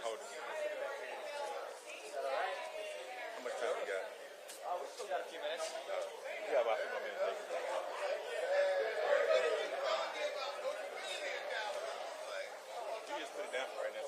hold it. How much time we got? We still got a few minutes. Yeah, about a few more minutes. You just put it down for right now.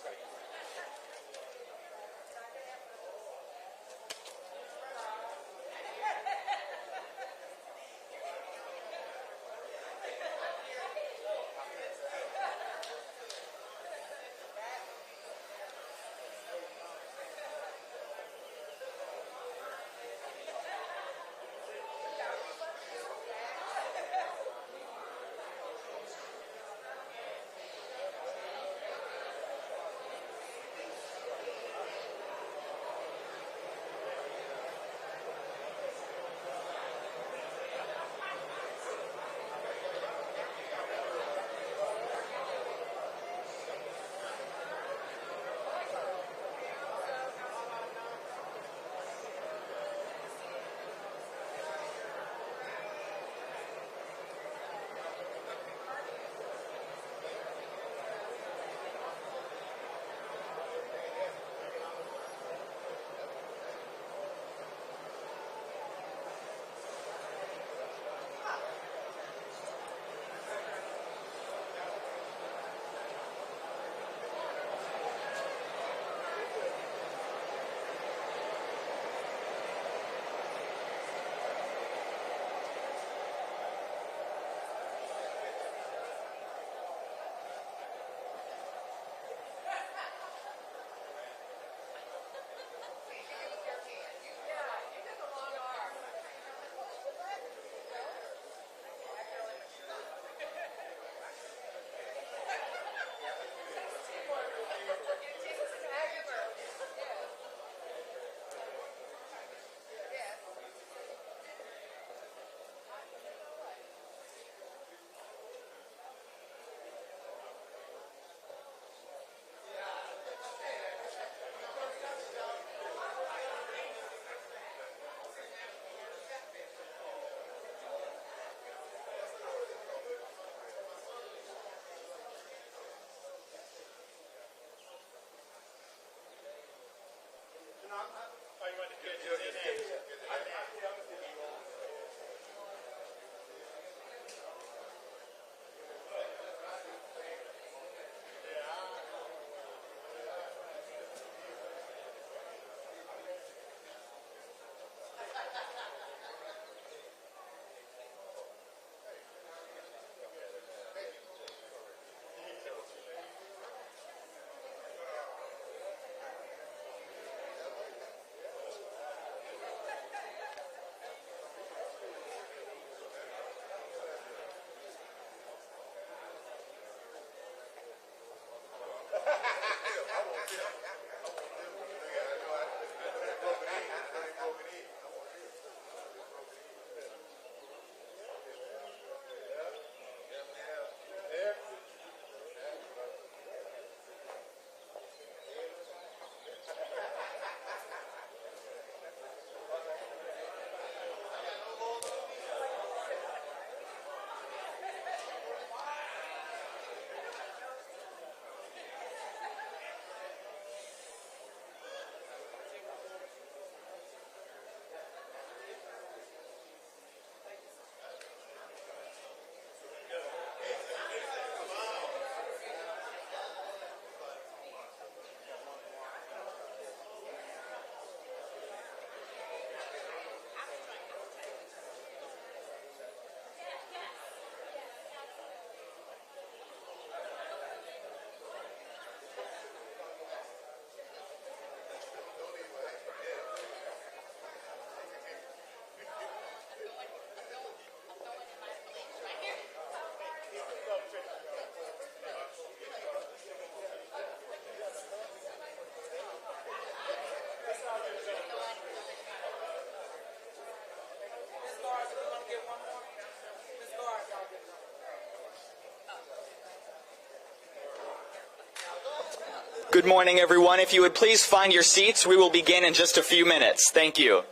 Good morning, everyone. If you would please find your seats, we will begin in just a few minutes. Thank you.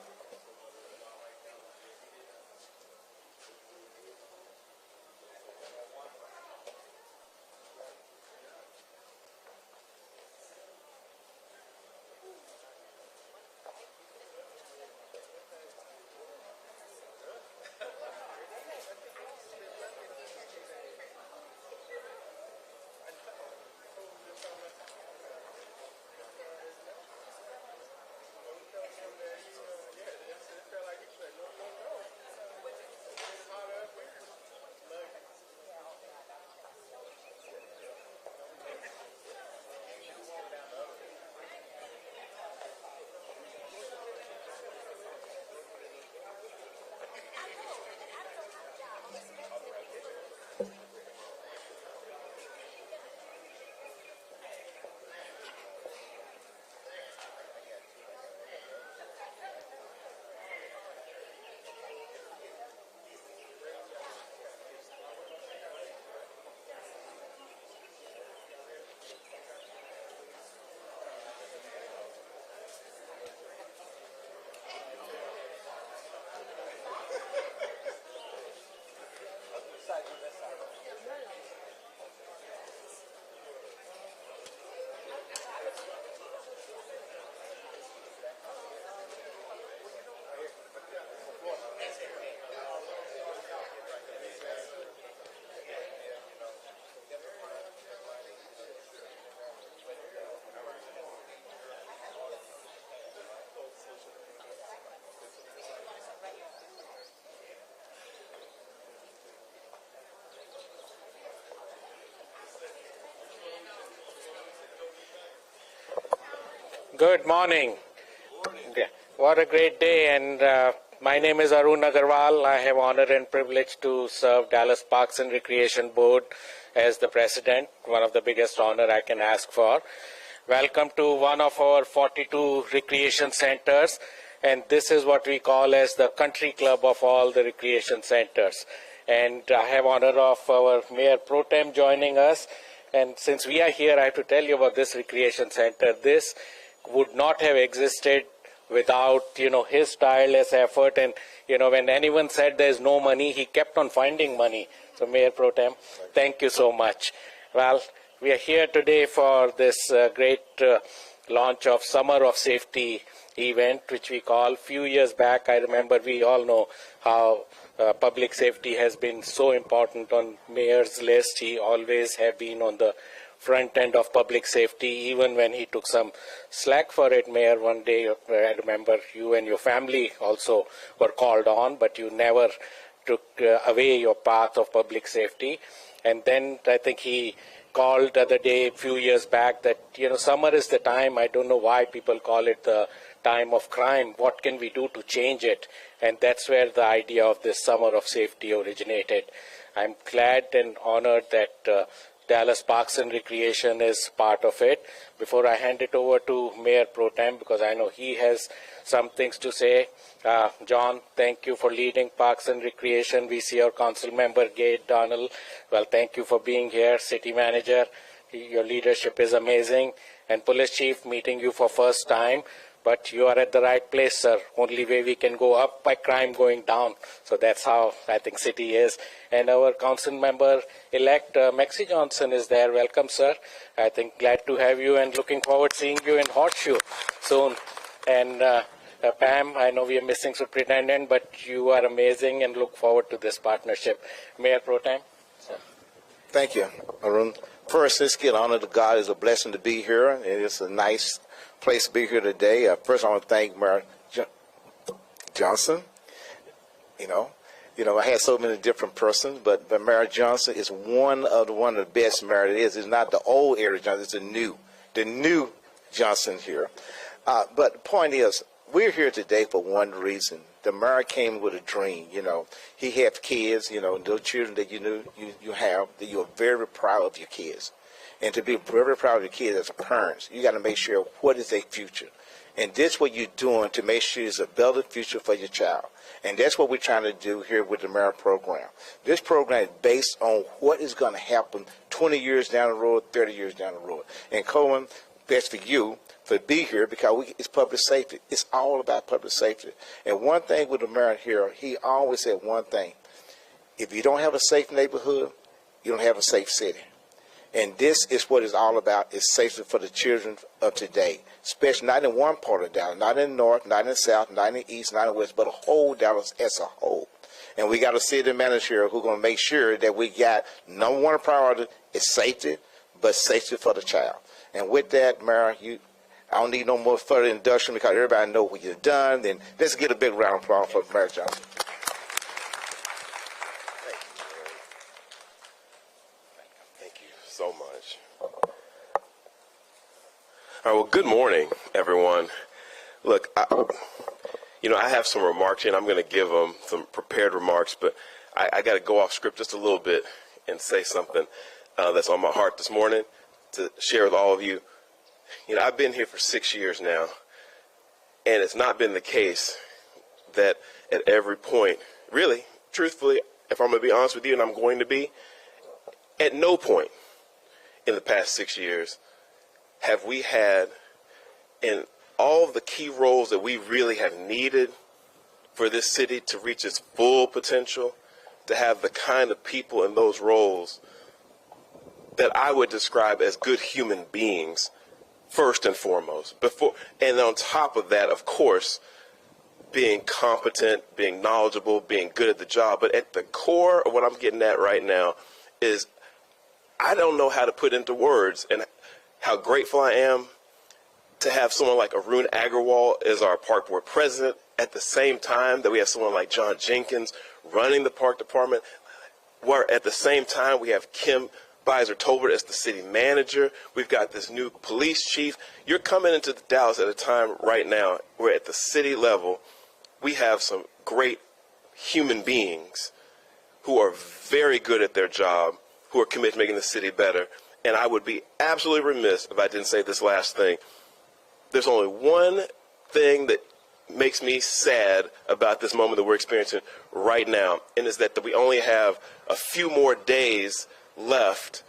Good morning. Yeah. What a great day. And my name is Arun Agarwal. I have honor and privilege to serve Dallas Parks and Recreation Board as the president, one of the biggest honor I can ask for. Welcome to one of our 42 recreation centers. And this is what we call as the country club of all the recreation centers. And I have honor of our Mayor Pro Tem joining us. And since we are here, I have to tell you about this recreation center. This would not have existed without, his tireless effort. And, when anyone said there's no money, he kept on finding money. So, Mayor Pro Tem, thank you so much. Well, we are here today for this great launch of Summer of Safety event, which we call. Few years back, I remember we all know how public safety has been so important on Mayor's list. He always have been on the front end of public safety, even when he took some slack for it, Mayor. One day, I remember you and your family also were called on, but you never took away your path of public safety. And then I think he called the other day, a few years back, that, summer is the time. I don't know why people call it the time of crime. What can we do to change it? And that's where the idea of this Summer of Safety originated. I'm glad and honored that Dallas Parks and Recreation is part of it. Before I hand it over to Mayor Pro Tem, because I know he has some things to say, John, thank you for leading Parks and Recreation. We see our council member, Gade Donald. Well, thank you for being here. City Manager, your leadership is amazing. And Police Chief, meeting you for first time. But you are at the right place, sir. Only way we can go up by crime going down. So that's how I think city is. And our council member-elect, Maxie Johnson, is there. Welcome, sir. I think glad to have you and looking forward to seeing you in Horseshoe soon. And Pam, I know we are missing Superintendent, but you are amazing and look forward to this partnership. Mayor Pro Tem. Sir. Thank you, Arun. First, let's give honor to God. It's a blessing to be here, and it's a nice place to be here today. First, I want to thank Mayor Johnson. I had so many different persons, but Mayor Johnson is one of the best mayors it is. It's not the old Eric Johnson; it's the new Johnson here. But the point is, we're here today for one reason. The mayor came with a dream. He had kids. Those children that you have, that you're very proud of your kids. And to be very proud of your kids as parents, you got to make sure what is their future. And this what you're doing to make sure it's a better future for your child. And that's what we're trying to do here with the Merit program. This program is based on what is going to happen 20 years down the road, 30 years down the road. And Coleman, best for you to be here because it's public safety. It's all about public safety. And one thing with the Merit here, he always said one thing. If you don't have a safe neighborhood, you don't have a safe city. And this is what it's all about, is safety for the children of today, especially not in one part of Dallas, not in the north, not in the south, not in the east, not in the west, but the whole Dallas as a whole. And we got a city manager who's going to make sure that we got number one priority is safety, but safety for the child. And with that, Mayor, I don't need no more further introduction because everybody knows what you've done. Then let's get a big round of applause for Mayor Johnson. So much. All right, well, good morning, everyone. Look, I have some remarks here, and I'm going to give them some prepared remarks, but I got to go off script just a little bit and say something that's on my heart this morning to share with all of you. I've been here for 6 years now, and it's not been the case that at every point, really, truthfully, if I'm going to be honest with you, and I'm going to be, at no point in the past 6 years have we had in all of the key roles that we really have needed for this city to reach its full potential, to have the kind of people in those roles that I would describe as good human beings, first and foremost. And on top of that, of course, being competent, being knowledgeable, being good at the job. But at the core of what I'm getting at right now is I don't know how to put into words and how grateful I am to have someone like Arun Agarwal as our park board president at the same time that we have someone like John Jenkins running the park department, where at the same time we have Kim Supervisor Tolbert as the city manager. We've got this new police chief. You're coming into Dallas at a time right now where at the city level, we have some great human beings who are very good at their job, who are committed to making the city better. And I would be absolutely remiss if I didn't say this last thing. There's only one thing that makes me sad about this moment that we're experiencing right now, and is that we only have a few more days left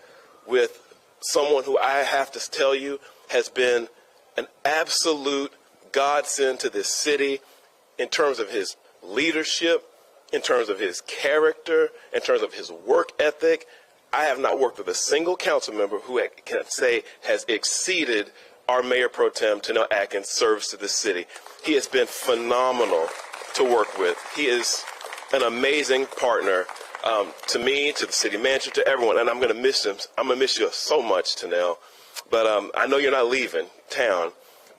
with someone who I have to tell you has been an absolute godsend to this city in terms of his leadership, in terms of his character, in terms of his work ethic. I have not worked with a single council member who can say has exceeded our Mayor Pro Tem, Tanel Atkins' service to this city. He has been phenomenal to work with. He is an amazing partner to me, to the city manager, to everyone, and I'm going to miss him. I'm going to miss you so much, Tanel. But I know you're not leaving town,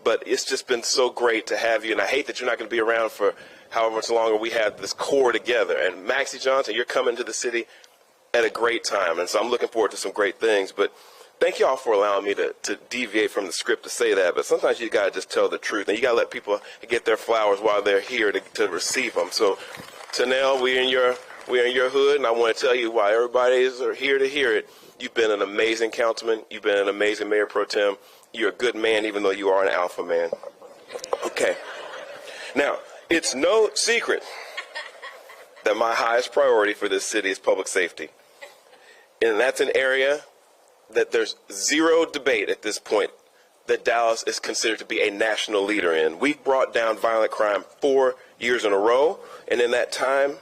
but it's just been so great to have you, and I hate that you're not going to be around for however much longer we have this core together. And Maxie Johnson, you're coming to the city at a great time, and so I'm looking forward to some great things. But thank you all for allowing me to deviate from the script to say that. But sometimes you got to just tell the truth, and you got to let people get their flowers while they're here to receive them. So, Tanel, we're in your hood, and I want to tell you why everybody is here to hear it. You've been an amazing councilman. You've been an amazing Mayor Pro Tem. You're a good man, even though you are an alpha man. Okay. Now, it's no secret that my highest priority for this city is public safety. And that's an area that there's zero debate at this point that Dallas is considered to be a national leader in. We've brought down violent crime 4 years in a row, and in that time,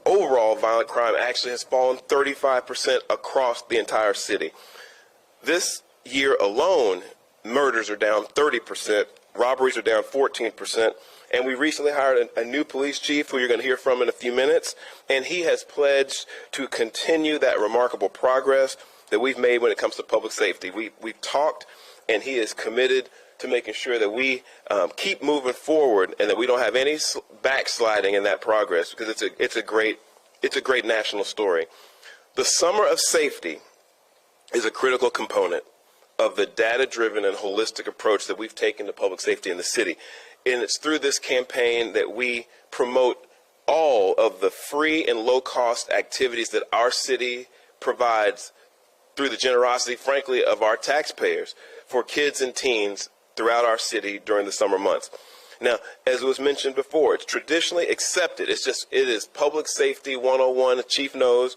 overall violent crime actually has fallen 35% across the entire city. This year alone, murders are down 30%, robberies are down 14%, and we recently hired a new police chief who you're going to hear from in a few minutes, and he has pledged to continue that remarkable progress that we've made when it comes to public safety. We've talked, and he is committed to making sure that we keep moving forward and that we don't have any backsliding in that progress, because it's a great national story. The Summer of Safety is a critical component of the data-driven and holistic approach that we've taken to public safety in the city. And it's through this campaign that we promote all of the free and low-cost activities that our city provides through the generosity, frankly, of our taxpayers for kids and teens throughout our city during the summer months. Now, as was mentioned before, it's traditionally accepted. It is public safety 101, the chief knows.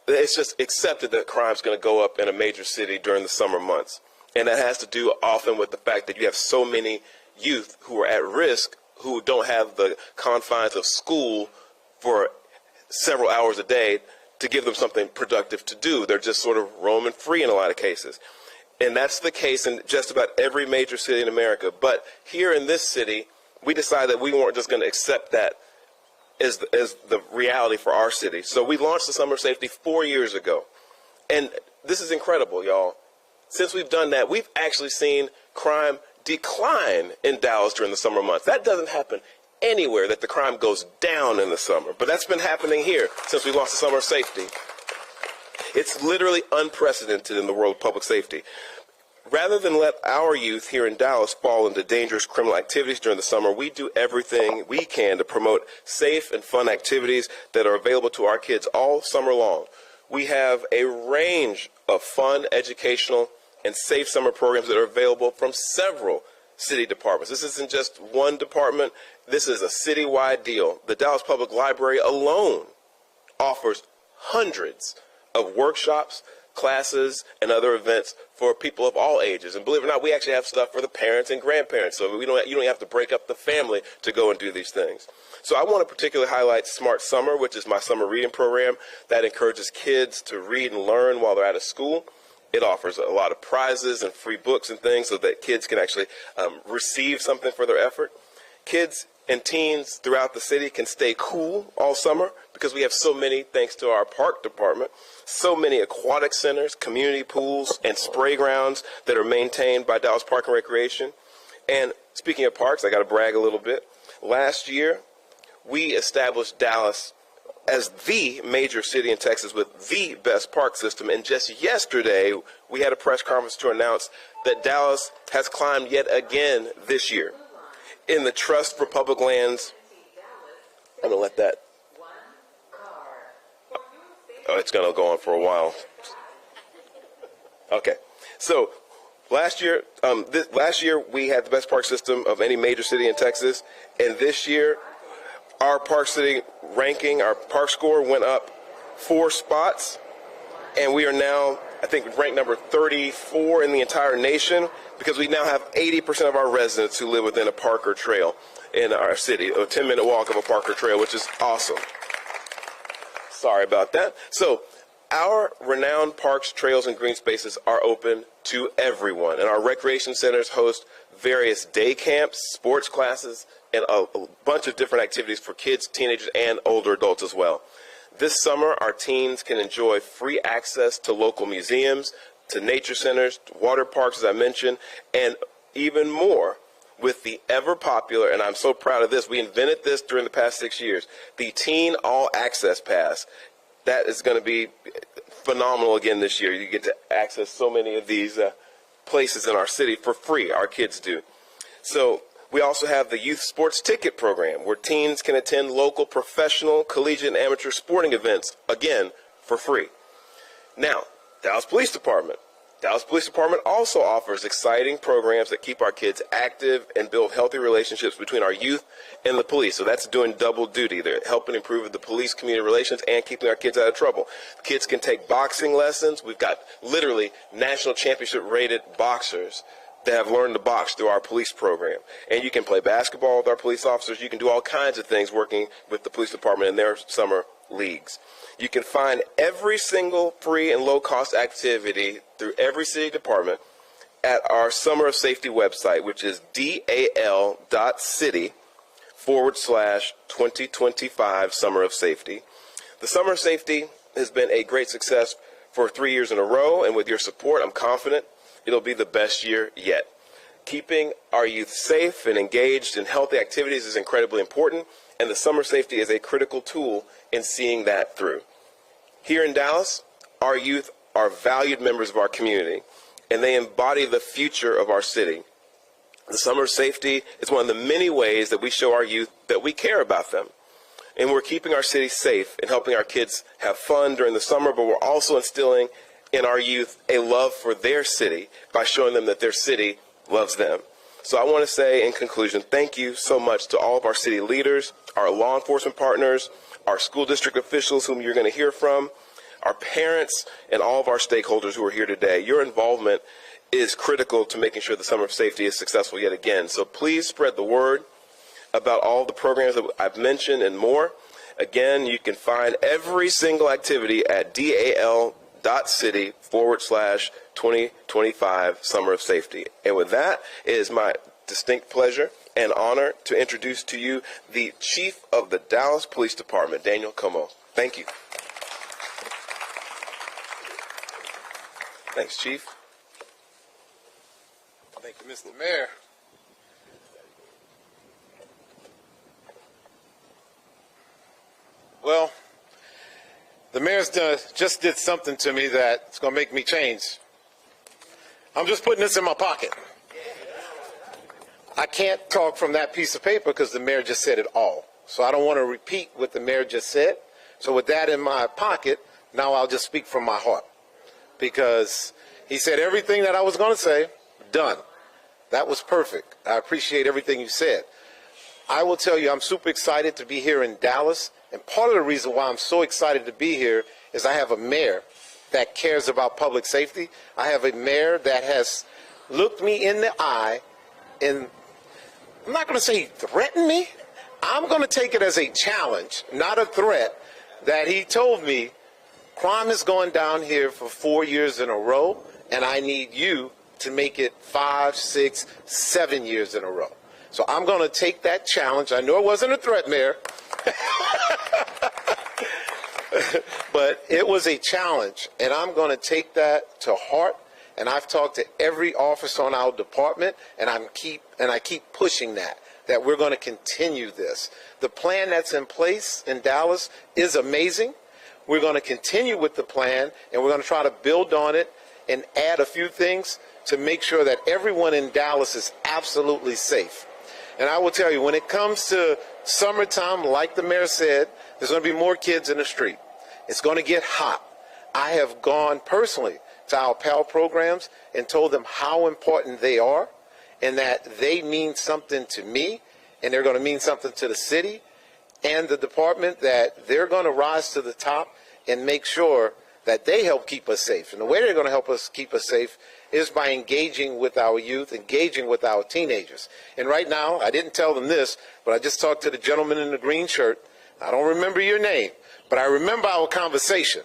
It's just accepted that crime's going to go up in a major city during the summer months. And that has to do often with the fact that you have so many youth who are at risk, who don't have the confines of school for several hours a day to give them something productive to do. They're just sort of roaming free in a lot of cases. And that's the case in just about every major city in America. But here in this city, we decided that we weren't just going to accept that as the reality for our city. So we launched the Summer of Safety 4 years ago. And this is incredible, y'all. Since we've done that, we've actually seen crime decline in Dallas during the summer months. That doesn't happen anywhere, that the crime goes down in the summer. But that's been happening here since we launched the Summer of Safety. It's literally unprecedented in the world of public safety. Rather than let our youth here in Dallas fall into dangerous criminal activities during the summer, we do everything we can to promote safe and fun activities that are available to our kids all summer long. We have a range of fun, educational, and safe summer programs that are available from several city departments. This isn't just one department. This is a citywide deal. The Dallas Public Library alone offers hundreds of workshops, classes, and other events for people of all ages. And believe it or not, we actually have stuff for the parents and grandparents, so you don't have to break up the family to go and do these things. So I want to particularly highlight Smart Summer, which is my summer reading program that encourages kids to read and learn while they're out of school. It offers a lot of prizes and free books and things so that kids can actually receive something for their effort. Kids and teens throughout the city can stay cool all summer because we have so many, thanks to our park department, so many aquatic centers, community pools, and spray grounds that are maintained by Dallas Park and Recreation. And speaking of parks, I got to brag a little bit. Last year, we established Dallas as the major city in Texas with the best park system. And just yesterday, we had a press conference to announce that Dallas has climbed yet again this year in the Trust for Public Lands. I'm going to let that. Oh, it's going to go on for a while. Okay. So last year we had the best park system of any major city in Texas. And this year, our park city ranking, our park score went up 4 spots. And we are now, I think, ranked number 34 in the entire nation because we now have 80% of our residents who live within a park or trail in our city, a 10-minute walk of a park or trail, which is awesome. Sorry about that. So our renowned parks, trails, and green spaces are open to everyone. And our recreation centers host various day camps, sports classes, and a bunch of different activities for kids, teenagers, and older adults as well. This summer, our teens can enjoy free access to local museums, to nature centers, to water parks, as I mentioned, and even more with the ever popular, and I'm so proud of this, we invented this during the past 6 years, the Teen All Access Pass. That is going to be phenomenal again this year. You get to access so many of these places in our city for free, our kids do. So we also have the Youth Sports Ticket Program, where teens can attend local professional, collegiate, and amateur sporting events, again, for free. Now, Dallas Police Department. Dallas Police Department also offers exciting programs that keep our kids active and build healthy relationships between our youth and the police. So that's doing double duty. They're helping improve the police-community relations and keeping our kids out of trouble. Kids can take boxing lessons. We've got literally national championship-rated boxers that have learned to box through our police program. And you can play basketball with our police officers. You can do all kinds of things working with the police department in their summer leagues. You can find every single free and low-cost activity through every city department at our Summer of Safety website, which is dal.city/2025 Summer of Safety. The Summer of Safety has been a great success for 3 years in a row, and with your support, I'm confident it'll be the best year yet. Keeping our youth safe and engaged in healthy activities is incredibly important, and the Summer Safety is a critical tool in seeing that through. Here in Dallas, our youth are valued members of our community, and they embody the future of our city. The Summer Safety is one of the many ways that we show our youth that we care about them. And we're keeping our city safe and helping our kids have fun during the summer, but we're also instilling in our youth a love for their city by showing them that their city loves them. So I want to say in conclusion, thank you so much to all of our city leaders, our law enforcement partners, our school district officials whom you're going to hear from, our parents, and all of our stakeholders who are here today. Your involvement is critical to making sure the Summer of Safety is successful yet again. So please spread the word about all the programs that I've mentioned and more. Again, you can find every single activity at dal.city/2025 Summer of Safety. And with that, it is my distinct pleasure and honor to introduce to you the Chief of the Dallas Police Department, Daniel Como. Thank you. Thanks, Chief. Thank you, Mr. Mayor. Well, the mayor's just did something to me that's going to make me change. I'm just putting this in my pocket. I can't talk from that piece of paper because the mayor just said it all. So I don't want to repeat what the mayor just said. So with that in my pocket, now I'll just speak from my heart. Because he said everything that I was going to say, done. That was perfect. I appreciate everything you said. I will tell you, I'm super excited to be here in Dallas. And part of the reason why I'm so excited to be here is I have a mayor that cares about public safety. I have a mayor that has looked me in the eye and I'm not going to say threaten me. I'm going to take it as a challenge, not a threat, that he told me crime has gone down here for 4 years in a row, and I need you to make it 5, 6, 7 years in a row. So I'm going to take that challenge. I know it wasn't a threat, Mayor, but it was a challenge, and I'm going to take that to heart. And I've talked to every officer on our department, and I keep pushing that that we're going to continue this. The plan that's in place in Dallas is amazing. We're going to continue with the plan, and we're going to try to build on it and add a few things to make sure that everyone in Dallas is absolutely safe. And I will tell you, when it comes to summertime, like the mayor said, there's going to be more kids in the street. It's going to get hot. I have gone personally to our PAL programs and told them how important they are and that they mean something to me, and they're going to mean something to the city and the department, that they're going to rise to the top and make sure that they help keep us safe. And the way they're going to help us keep us safe is by engaging with our youth, engaging with our teenagers. And right now, I didn't tell them this, but I just talked to the gentleman in the green shirt. I don't remember your name, but I remember our conversation.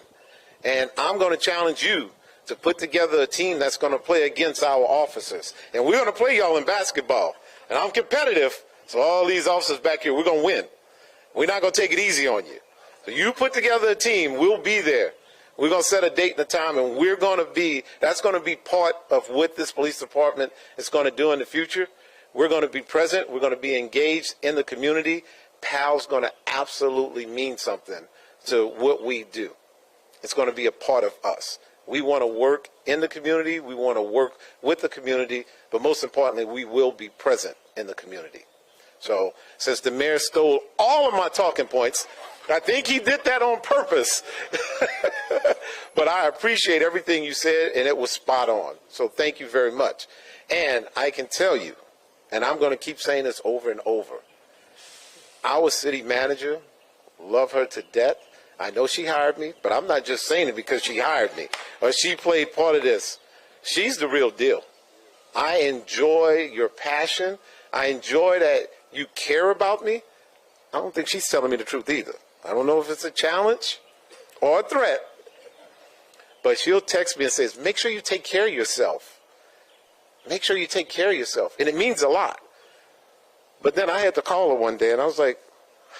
And I'm going to challenge you to put together a team that's going to play against our officers. And we're going to play y'all in basketball. And I'm competitive, so all these officers back here, we're going to win. We're not going to take it easy on you. So you put together a team, we'll be there. We're going to set a date and a time, and we're going to be, that's going to be part of what this police department is going to do in the future. We're going to be present. We're going to be engaged in the community. PAL's going to absolutely mean something to what we do. It's going to be a part of us. We want to work in the community. We want to work with the community. But most importantly, we will be present in the community. So since the mayor stole all of my talking points, I think he did that on purpose. But I appreciate everything you said, and it was spot on. So thank you very much. And I can tell you, and I'm going to keep saying this over and over, our city manager, love her to death. I know she hired me, but I'm not just saying it because she hired me or she played part of this. She's the real deal. I enjoy your passion. I enjoy that you care about me. I don't think she's telling me the truth either. I don't know if it's a challenge or a threat, but she'll text me and says, make sure you take care of yourself. Make sure you take care of yourself. And it means a lot. But then I had to call her one day, and I was like,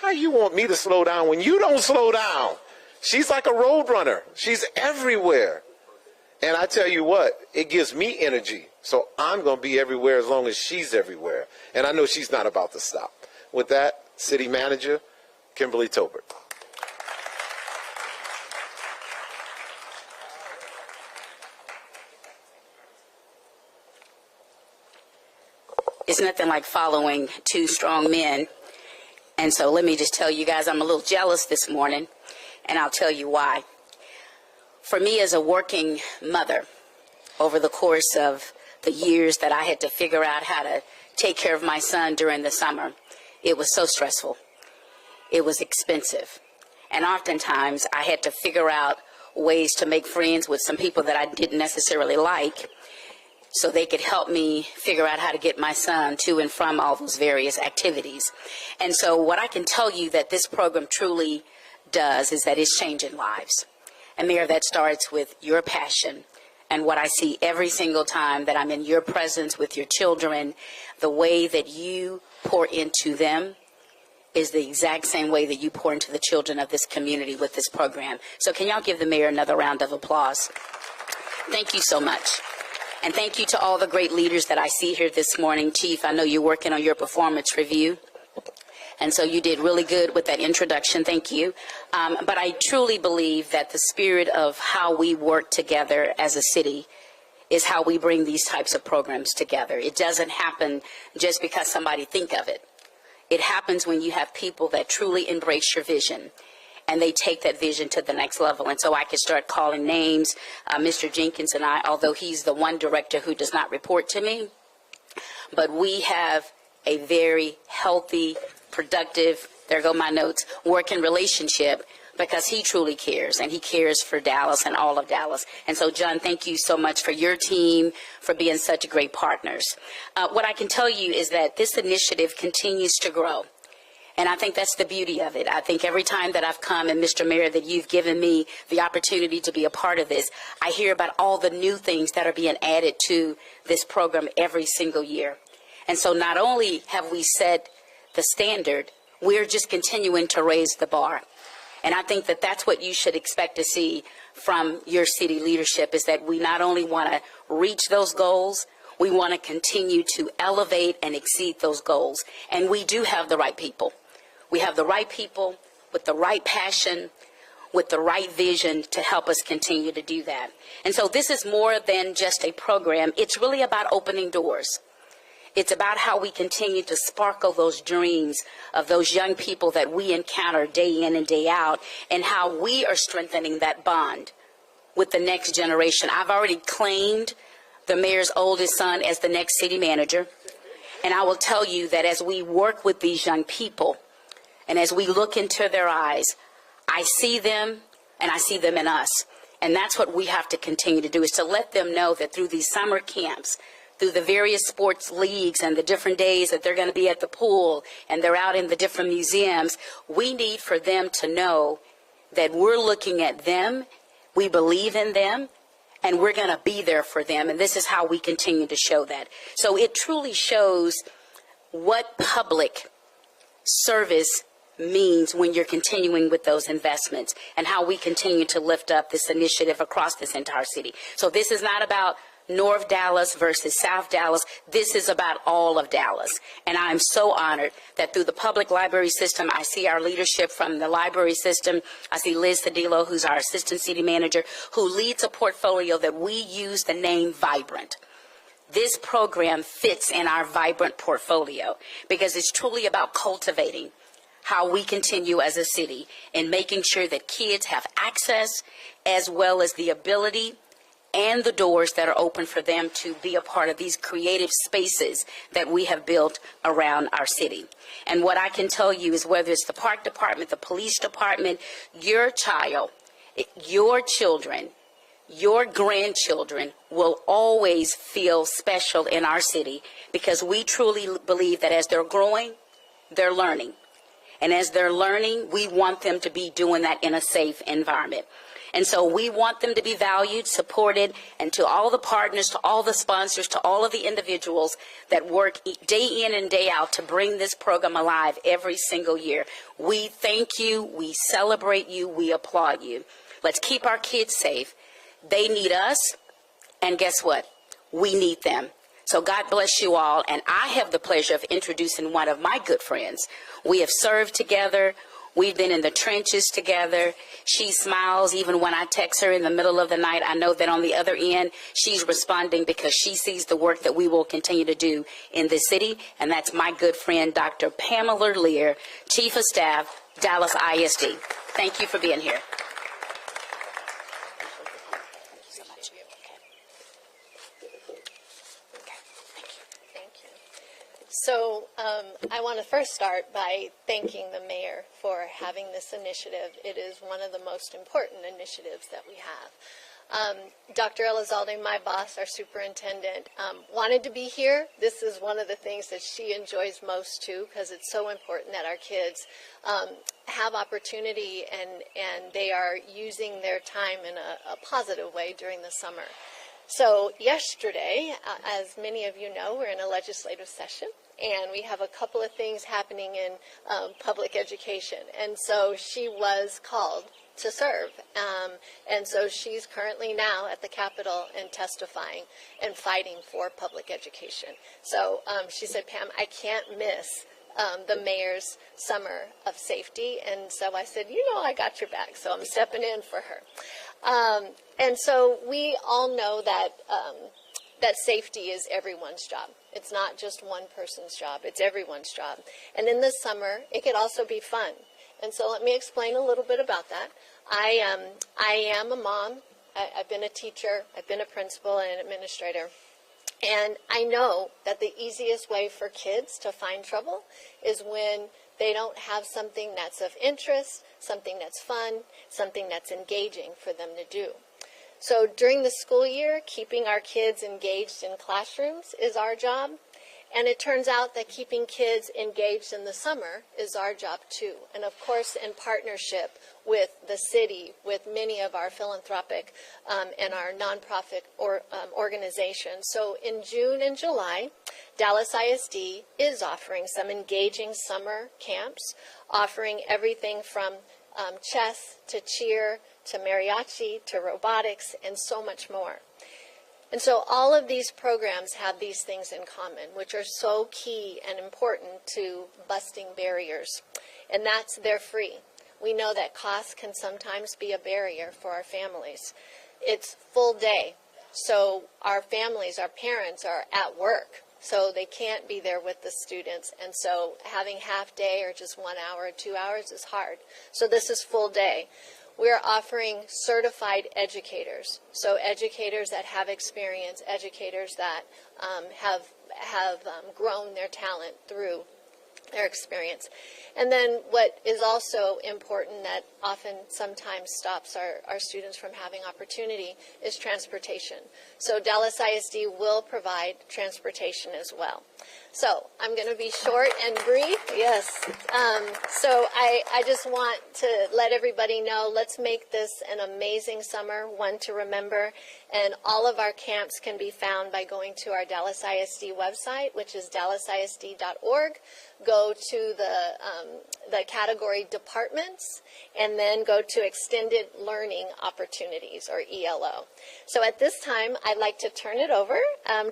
how you want me to slow down when you don't slow down? She's like a road runner. She's everywhere. And I tell you what, it gives me energy. So I'm going to be everywhere as long as she's everywhere. And I know she's not about to stop. With that, City Manager, Kimberly Tolbert. It's nothing like following two strong men. And so let me just tell you guys, I'm a little jealous this morning, and I'll tell you why. For me as a working mother, over the course of the years that I had to figure out how to take care of my son during the summer, it was so stressful. It was expensive. And oftentimes I had to figure out ways to make friends with some people that I didn't necessarily like, so they could help me figure out how to get my son to and from all those various activities. And so what I can tell you that this program truly does is that it's changing lives. And Mayor, that starts with your passion. And what I see every single time that I'm in your presence with your children, the way that you pour into them is the exact same way that you pour into the children of this community with this program. So can y'all give the mayor another round of applause? Thank you so much. And thank you to all the great leaders that I see here this morning. Chief, I know you're working on your performance review. And so you did really good with that introduction. Thank you. But I truly believe that the spirit of how we work together as a city is how we bring these types of programs together. It doesn't happen just because somebody think of it. It happens when you have people that truly embrace your vision and they take that vision to the next level. And so I could start calling names. Mr. Jenkins and I, although he's the one director who does not report to me, but we have a very healthy, productive, there go my notes, working relationship, because he truly cares, and he cares for Dallas and all of Dallas. And so, John, thank you so much for your team, for being such great partners. What I can tell you is that this initiative continues to grow. And I think that's the beauty of it. I think every time that I've come, and Mr. Mayor, that you've given me the opportunity to be a part of this, I hear about all the new things that are being added to this program every single year. And so not only have we set the standard, we're just continuing to raise the bar. And I think that that's what you should expect to see from your city leadership, is that we not only want to reach those goals, We want to continue to elevate and exceed those goals. And we do have the right people. We have the right people with the right passion, with the right vision to help us continue to do that. And so this is more than just a program. It's really about opening doors. It's about how we continue to sparkle those dreams of those young people that we encounter day in and day out, and how we are strengthening that bond with the next generation. I've already claimed the mayor's oldest son as the next city manager. And I will tell you that as we work with these young people and as we look into their eyes, I see them and I see them in us. And that's what we have to continue to do, is to let them know that through these summer camps, through the various sports leagues and the different days that they're going to be at the pool and they're out in the different museums, we need for them to know that we're looking at them, we believe in them, and we're going to be there for them. And this is how we continue to show that. So it truly shows what public service means when you're continuing with those investments, and how we continue to lift up this initiative across this entire city. So this is not about North Dallas versus South Dallas. This is about all of Dallas. And I'm so honored that through the public library system, I see our leadership from the library system. I see Liz Cedillo, who's our assistant city manager, who leads a portfolio that we use the name Vibrant. This program fits in our Vibrant portfolio because it's truly about cultivating how we continue as a city and making sure that kids have access as well as the ability and the doors that are open for them to be a part of these creative spaces that we have built around our city. And what I can tell you is, whether it's the park department, the police department, your child, your children, your grandchildren will always feel special in our city, because we truly believe that as they're growing, they're learning. And as they're learning, we want them to be doing that in a safe environment. And so we want them to be valued, supported, and to all the partners, to all the sponsors, to all of the individuals that work day in and day out to bring this program alive every single year. We thank you, we celebrate you, we applaud you. Let's keep our kids safe. They need us, and guess what? We need them. So God bless you all, and I have the pleasure of introducing one of my good friends. We have served together. We've been in the trenches together. She smiles even when I text her in the middle of the night. I know that on the other end, she's responding because she sees the work that we will continue to do in this city. And that's my good friend, Dr. Pamela Lear, Chief of Staff, Dallas ISD. Thank you for being here. So I want to first start by thanking the mayor for having this initiative. It is one of the most important initiatives that we have. Dr. Elizalde, my boss, our superintendent, wanted to be here. This is one of the things that she enjoys most too, because it's so important that our kids have opportunity and they are using their time in a positive way during the summer. So yesterday, as many of you know, we're in a legislative session, and we have a couple of things happening in public education. And so she was called to serve. And so she's currently now at the Capitol and testifying and fighting for public education. So she said, Pam, I can't miss the mayor's summer of safety. And so I said, you know, I got your back. So I'm stepping in for her. And so we all know that that safety is everyone's job. It's not just one person's job. It's everyone's job. And in the summer, it could also be fun. And so let me explain a little bit about that. I am a mom. I've been a teacher. I've been a principal and an administrator. And I know that the easiest way for kids to find trouble is when they don't have something that's of interest, something that's fun, something that's engaging for them to do. So during the school year, keeping our kids engaged in classrooms is our job. And it turns out that keeping kids engaged in the summer is our job too. And of course, in partnership with the city, with many of our philanthropic and our nonprofit organizations. So in June and July, Dallas ISD is offering some engaging summer camps, offering everything from chess to cheer to mariachi to robotics and so much more. And so all of these programs have these things in common, which are so key and important to busting barriers. And that's they're free. We know that cost can sometimes be a barrier for our families. It's full day. So our families, our parents are at work. So they can't be there with the students. And so having half day or just 1 hour or 2 hours is hard. So this is full day. We're offering certified educators. So educators that have experience, educators that have grown their talent through their experience. And then what is also important that often sometimes stops our students from having opportunity is transportation. So Dallas ISD will provide transportation as well. So I'm going to be short and brief. Yes. So I just want to let everybody know, let's make this an amazing summer, one to remember. And all of our camps can be found by going to our Dallas ISD website, which is dallasisd.org. Go to the category departments, and then go to extended learning opportunities, or ELO. So at this time, I'd like to turn it over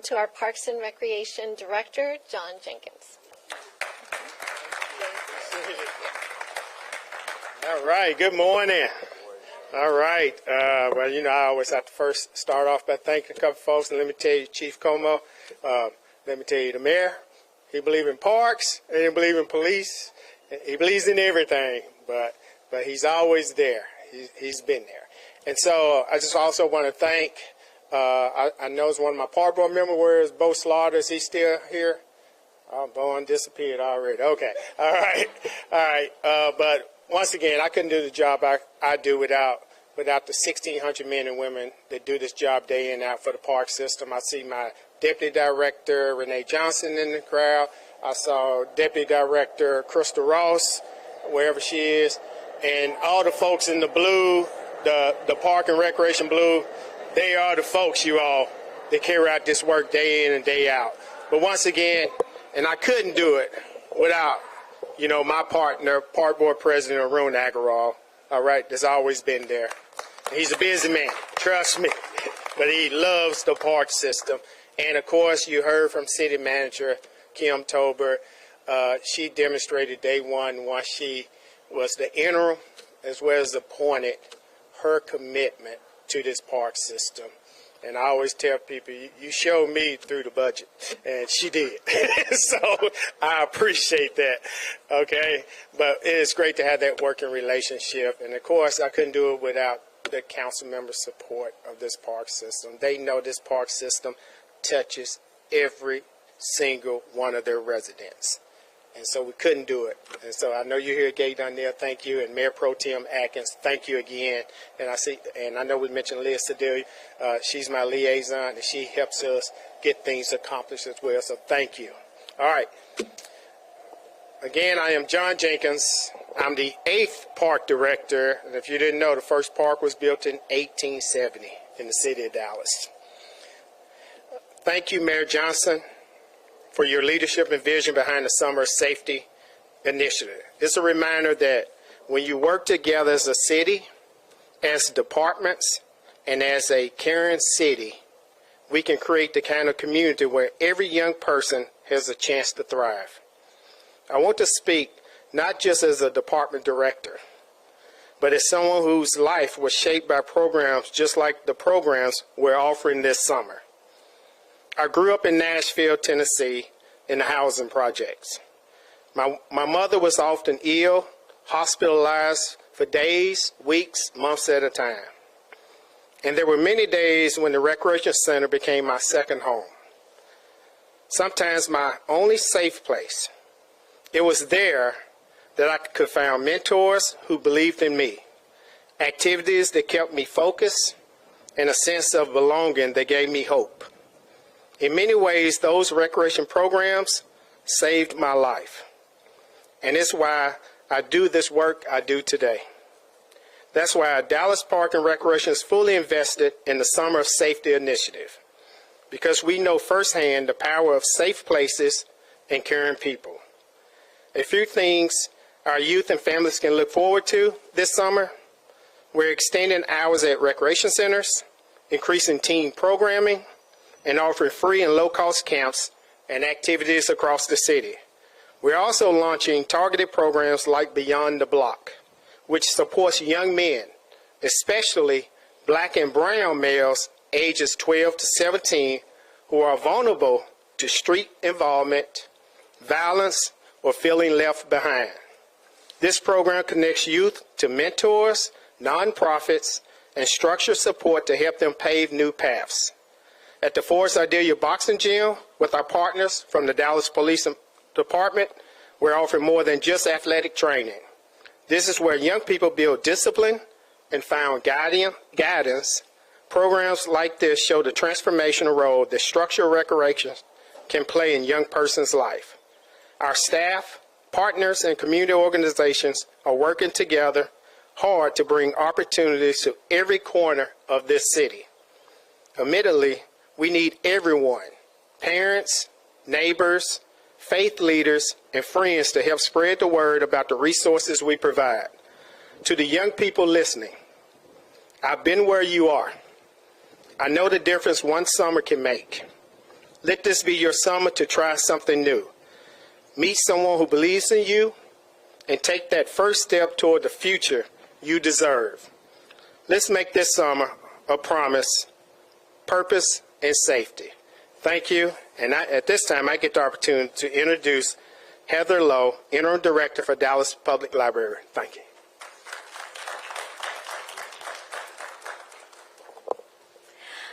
to our Parks and Recreation Director, John Jenkins. All right, good morning. All right, well, you know, I always have to first start off by thanking a couple folks, and let me tell you, Chief Como, let me tell you, the mayor, he believes in parks, and he believes in police, he believes in everything, but he's always there. He's been there. And so I just also want to thank, I know it's one of my park board members, where is Bo Slaughter? Is he still here? Oh, Bo disappeared already. Okay, all right, but once again, I couldn't do the job I do without the 1,600 men and women that do this job day in and out for the park system. I see my Deputy Director, Renee Johnson, in the crowd. I saw Deputy Director Crystal Ross, wherever she is, and all the folks in the blue, the Park and Recreation blue. They are the folks, you all, that carry out this work day in and day out. But once again, and I couldn't do it without, you know, my partner, Park Board President Arun Agarwal, all right, that's always been there. He's a busy man, trust me, but he loves the park system. And of course, you heard from City Manager Kim Tober. She demonstrated day one, once she was the interim as well as appointed, her commitment to this park system. And I always tell people, you showed me through the budget, and she did. So I appreciate that, okay? But it is great to have that working relationship. And of course, I couldn't do it without the council member support of this park system. They know this park system touches every single one of their residents. And so we couldn't do it. And so I know you're here, Gay Donnell, thank you, and Mayor Pro Tem Atkins, thank you again. And I know we mentioned Leah Sedalia, she's my liaison, and she helps us get things accomplished as well, so thank you. All right. Again, I am John Jenkins. I'm the 8th park director, and if you didn't know, the first park was built in 1870 in the city of Dallas. Thank you, Mayor Johnson, for your leadership and vision behind the Summer Safety Initiative. It's a reminder that when you work together as a city, as departments, and as a caring city, we can create the kind of community where every young person has a chance to thrive. I want to speak not just as a department director, but as someone whose life was shaped by programs just like the programs we're offering this summer. I grew up in Nashville, Tennessee, in the housing projects. My mother was often ill, hospitalized for days, weeks, months at a time. And there were many days when the recreation center became my second home. Sometimes my only safe place. It was there that I could find mentors who believed in me, activities that kept me focused, and a sense of belonging that gave me hope. In many ways, those recreation programs saved my life. And it's why I do this work I do today. That's why Dallas Park and Recreation is fully invested in the Summer of Safety Initiative, because we know firsthand the power of safe places and caring people. A few things our youth and families can look forward to this summer: we're extending hours at recreation centers, increasing team programming, and offering free and low-cost camps and activities across the city. We're also launching targeted programs like Beyond the Block, which supports young men, especially black and brown males ages 12 to 17, who are vulnerable to street involvement, violence, or feeling left behind. This program connects youth to mentors, nonprofits, and structured support to help them pave new paths. At the Forest Ardelia Boxing Gym, with our partners from the Dallas Police Department, we're offering more than just athletic training. This is where young people build discipline and find guidance. Programs like this show the transformational role that structured recreation can play in a young person's life. Our staff, partners, and community organizations are working together hard to bring opportunities to every corner of this city. Admittedly, we need everyone, parents, neighbors, faith leaders, and friends to help spread the word about the resources we provide. To the young people listening, I've been where you are. I know the difference one summer can make. Let this be your summer to try something new. Meet someone who believes in you and take that first step toward the future you deserve. Let's make this summer a promise, purpose, and safety. Thank you. And at this time, I get the opportunity to introduce Heather Lowe, Interim Director for Dallas Public Library. Thank you.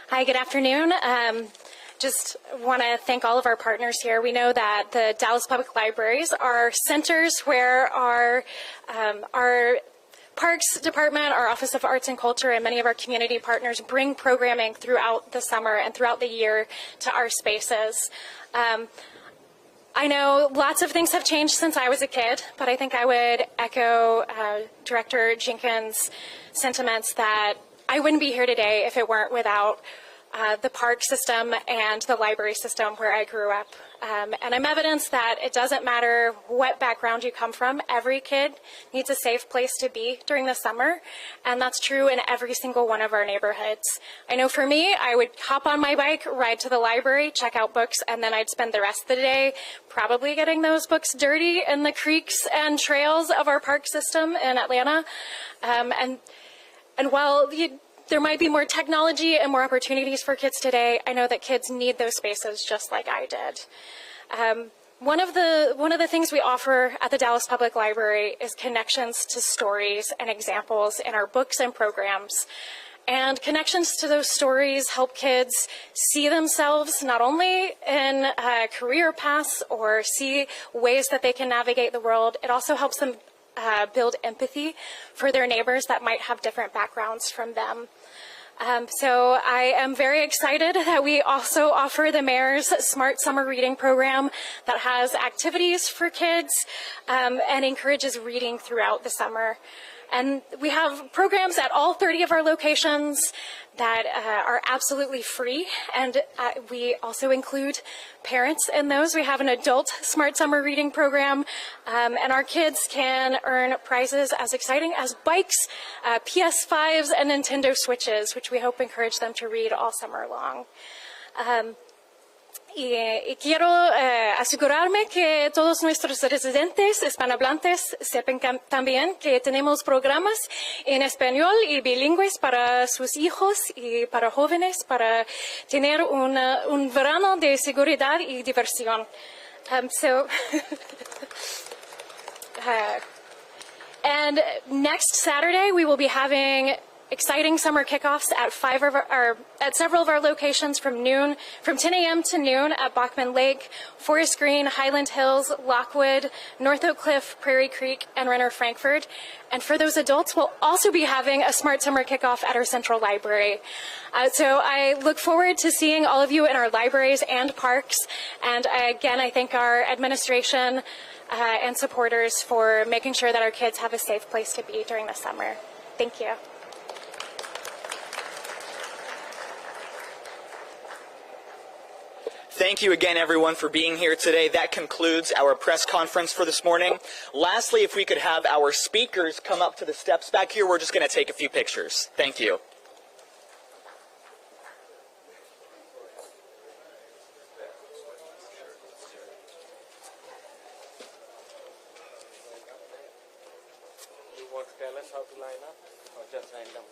Hi, good afternoon. Just want to thank all of our partners here. We know that the Dallas Public Libraries are centers where our Parks Department, our Office of Arts and Culture, and many of our community partners bring programming throughout the summer and throughout the year to our spaces. I know lots of things have changed since I was a kid, but I think I would echo Director Jenkins' sentiments that I wouldn't be here today if it weren't without the park system and the library system where I grew up. And I'm evidence that it doesn't matter what background you come from, every kid needs a safe place to be during the summer, and that's true in every single one of our neighborhoods. I know for me, I would hop on my bike, ride to the library, check out books, and then I'd spend the rest of the day probably getting those books dirty in the creeks and trails of our park system in Atlanta. And while there might be more technology and more opportunities for kids today, I know that kids need those spaces just like I did. One of the things we offer at the Dallas Public Library is connections to stories and examples in our books and programs. And connections to those stories help kids see themselves not only in career paths or see ways that they can navigate the world, it also helps them build empathy for their neighbors that might have different backgrounds from them. So I am very excited that we also offer the Mayor's Smart Summer Reading Program that has activities for kids and encourages reading throughout the summer. And we have programs at all 30 of our locations that are absolutely free, and we also include parents in those. We have an adult Smart Summer Reading Program, and our kids can earn prizes as exciting as bikes, PS5s, and Nintendo Switches, which we hope encourage them to read all summer long. Y quiero asegurarme que todos nuestros residentes hispanohablantes sepan también que tenemos programas en español y bilingües para sus hijos y para jóvenes para tener un verano de seguridad y diversión. And next Saturday we will be having exciting summer kickoffs at several of our locations from 10 a.m. to noon at Bachman Lake, Forest Green, Highland Hills, Lockwood, North Oak Cliff, Prairie Creek, and Renner Frankfurt. And for those adults, we'll also be having a Smart Summer Kickoff at our Central Library. So I look forward to seeing all of you in our libraries and parks. And again, I thank our administration and supporters for making sure that our kids have a safe place to be during the summer. Thank you. Thank you again, everyone, for being here today. That concludes our press conference for this morning. Lastly, if we could have our speakers come up to the steps back here, we're just going to take a few pictures. Thank you. want to tell us how to line up or just random?